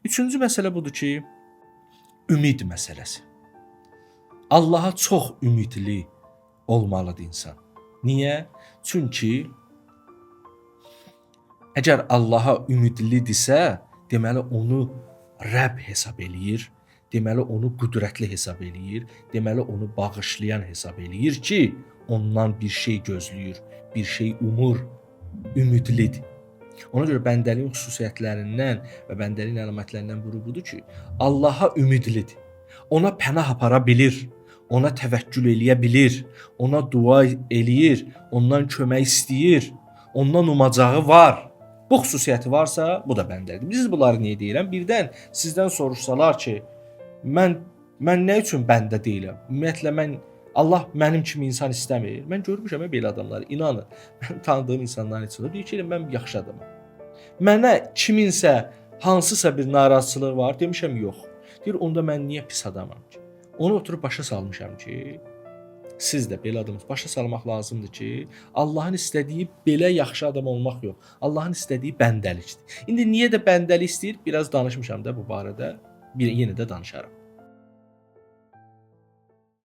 Üçüncü məsələ budur ki, ümid məsələsi. Allaha çox ümidli olmalıdır insan. Niyə? Çünki əgər Allaha ümidlidirsə, deməli onu Rəbb hesab eləyir, deməli onu qüdrətli hesab eləyir, deməli onu bağışlayan hesab eləyir ki, ondan bir şey gözləyir, bir şey umur, ümidlidir. Ona görə bəndəliyin xüsusiyyətlərindən və bəndəliyin əlamətlərindən biri budur ki, Allaha ümidlidir. Ona pənah apara bilir, ona təvəkkül eləyə bilir, ona dua eləyir, ondan kömək istəyir, ondan umacağı var. Bu xüsusiyyəti varsa, bu da bəndəlidir. Biz bunları niyə deyirəm? Birdən sizdən soruşsalar ki, mən nə üçün bəndə deyiləm? Ümumiyyətlə Allah mənim kimi insan istəmir. Mən görmüşəm belə adamları. İnanın, mən tanıdığım insanların içində deyir ki, mən yaxşı adamam. Mənə kiminsə hansısa bir narazıçılığı var, demişəm yox. Deyir, onda mən niyə pis adamam ki? Onu oturub başa salmışam ki, siz də belə adamız başa salmaq lazımdır ki, Allahın istədiyi belə yaxşı adam olmaq yox. Allahın istədiyi bəndəlikdir. İndi niyə də bəndəlik istəyir? Biraz danışmışam da bu barədə. Yenə də danışaram.